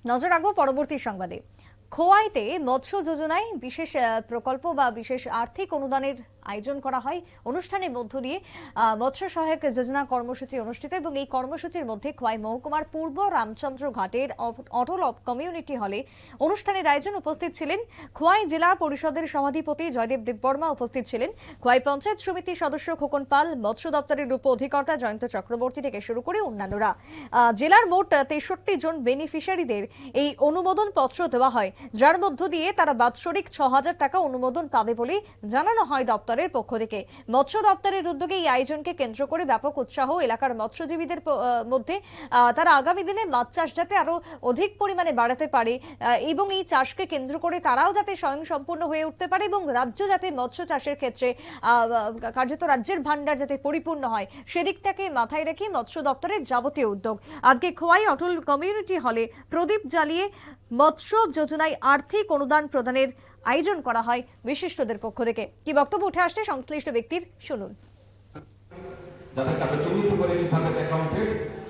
নজর রাখবো পরবর্তী সংবাদে। খোয়াইতে মৎস্য যোজনায় বিশেষ প্রকল্প বা বিশেষ আর্থিক অনুদানের আয়োজন করা হয়। অনুষ্ঠানের মধ্য দিয়ে মৎস্য সহায়ক যোজনা কর্মসূচি অনুষ্ঠিত এবং এই কর্মসূচির মধ্যে খোয়াই মহকুমার পূর্ব রামচন্দ্র ঘাটের অটল কমিউনিটি হলে অনুষ্ঠানের আয়োজন। উপস্থিত ছিলেন খোয়াই জেলা পরিষদের সভাধিপতি জয়দেব দেববর্মা, উপস্থিত ছিলেন খোয়াই পঞ্চায়েত সমিতির সদস্য খোকন পাল, মৎস্য দপ্তরের উপ অধিকর্তা জয়ন্ত চক্রবর্তী থেকে শুরু করে অন্যান্যরা। জেলার মোট 63 জন বেনিফিশিয়ারিদের এই অনুমোদন পত্র দেওয়া হয়, যার মধ্য দিয়ে তারা বাৎসরিক 6,000 টাকা অনুমোদন পাবে বলে জানানো হয় দপ্তরের পক্ষ থেকে। মৎস্য দপ্তরের উদ্যোগে এই আয়োজনকে কেন্দ্র করে ব্যাপক উৎসাহ এলাকার মৎস্যজীবীদের মধ্যে। তারা আগামী দিনে মাছ চাষ যাতে আরো অধিক পরিমাণে বাড়াতে পারে এবং এই চাষকে কেন্দ্র করে তারাও যাতে স্বয়ংসম্পূর্ণ হয়ে উঠতে পারে এবং রাজ্য যাতে মৎস্য চাষের ক্ষেত্রে কার্যত রাজ্যের ভান্ডার যাতে পরিপূর্ণ হয়, সেদিকটাকে মাথায় রেখে মৎস্য দপ্তরের যাবতীয় উদ্যোগ। আজকে খোয়াই অটল কমিউনিটি হলে প্রদীপ জ্বালিয়ে মৎস্য যোজনায় আর্থিক অনুদান প্রদানের আয়োজন করা হয় বিশিষ্টদের পক্ষ থেকে। কি বক্তব্য উঠে আসছে সংশ্লিষ্ট ব্যক্তির, শুনুন। যাদের কাছে চিহ্নিত করেছি তাদের অ্যাকাউন্টে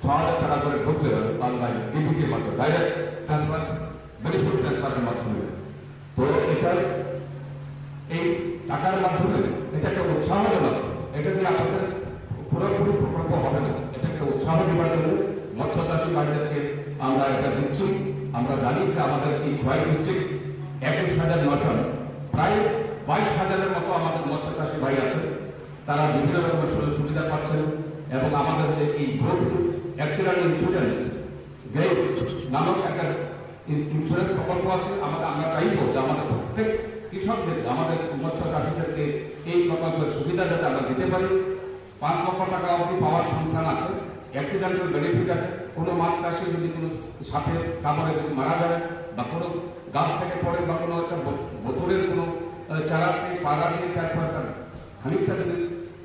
6,000 টাকা করে ঢুকবে অনলাইন ডিবিটির মাধ্যমে, ডাইরেক্ট ট্রান্সফার, বেনিফিট ট্রান্সফারের মাধ্যমে। তো এটা এই টাকার মাধ্যমে এটাকে উৎসাহজনক, এটা দিয়ে আপনাদের পুরোপুরি প্রকল্প হবে না, এটাকে উৎসাহ দেওয়ার জন্য মৎস্য চাষী ভাইদেরকে আমরা এটা দিচ্ছি। আমরা জানি যে আমাদের এই খোয়াই ডিস্ট্রিক্ট 21,900 প্রায় 22,000-এর মতো আমাদের মৎস্য চাষী ভাই আছে। তারা বিভিন্ন রকমের সুযোগ সুবিধা পাচ্ছেন এবং আমাদের যে এই গ্রুপ অ্যাক্সিডেন্ট ইন্স্যুরেন্স গেস নামক একটা ইন্স্যুরেন্স প্রকল্প আছে। আমরা চাইব যে আমাদের প্রত্যেক কৃষকদের, আমাদের মৎস্য চাষীদেরকে এই প্রকল্পের সুবিধা যাতে আমরা দিতে পারি। 5 লক্ষ টাকা অবধি পাওয়ার সংস্থান আছে, অ্যাক্সিডেন্টাল বেনিফিট আছে। কোনো মাছ চাষি যদি কোনো সাপের কামড়ে যদি মারা যায় বা কোনো গাছ থেকে পড়ে বা কোনো একটা বোতলের কোনো চারাতে পাড়া দিয়ে তারপর তার খানিকটা যদি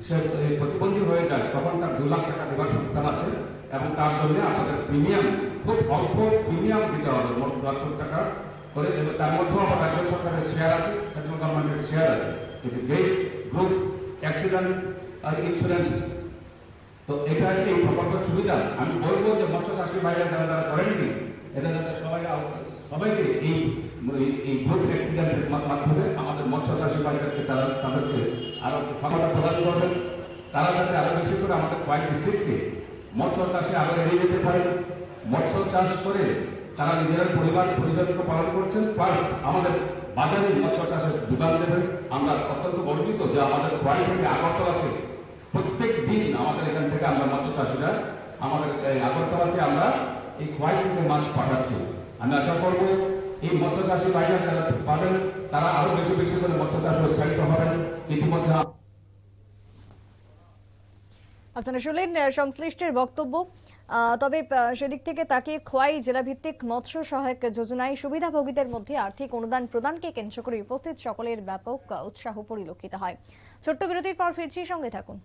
সে প্রতিবন্ধী হয়ে যায়, তখন তার 2 লাখ টাকা দেওয়ার সংস্থান আছে এবং তার জন্য আপনাদের প্রিমিয়াম খুব অল্প প্রিমিয়াম দিতে হবে, মোট 10 লাখ টাকা করে। এবং তার মধ্যেও আবার রাজ্য সরকারের শেয়ার আছে, সেন্ট্রাল গভর্নমেন্টের শেয়ার আছে, কিন্তু বেস গ্রুপ অ্যাক্সিডেন্ট ইন্স্যুরেন্স। তো এটা এই প্রকল্পের সুবিধা। আমি বলবো যে মৎস্য চাষী ভাইরা যারা যারা করেননি, এটা যাতে সবাইকে এই গ্রুপ অ্যাক্সিডেন্টের মাধ্যমে আমাদের মৎস্য চাষী ভাইদেরকে তাদেরকে আরো সহায়তা প্রদান করবেন। তারা যাতে আরো বেশি করে আমাদের খোয়াই ডিস্ট্রিক্টকে মৎস্য চাষে আরো এগিয়ে যেতে পারে। মৎস্য চাষ করে তারা নিজেদের পরিবারকে পালন করছেন, প্লাস আমাদের বাজারে মৎস্য চাষের যোগান দেবেন। আমরা অত্যন্ত গর্বিত যে আমাদের খোয়াই থেকে আগরতলাকে প্রত্যেক দিন আমাদের এখান থেকে আমরা মৎস্য চাষিরা আমাদের আগরতলাতে আমরা এই খোয়াই থেকে মাছ পাঠাচ্ছি। আমি আশা করব এই মৎস্য চাষী ভাইরা যারা পাবেন তারা আরো বেশি বেশি করে মৎস্য চাষে উৎসাহিত হবেন। ইতিমধ্যে আপনারা শুনলেন সংশ্লিষ্টের বক্তব্য। তবে সেদিক থেকে তাকিয়ে খোয়াই জেলাভিত্তিক মৎস্য সহায়ক যোজনায় সুবিধাভোগীদের মধ্যে আর্থিক অনুদান প্রদানকে কেন্দ্র করে উপস্থিত সকলের ব্যাপক উৎসাহ পরিলক্ষিত হয়। ছোট্ট বিরতির পর ফিরছি, সঙ্গে থাকুন।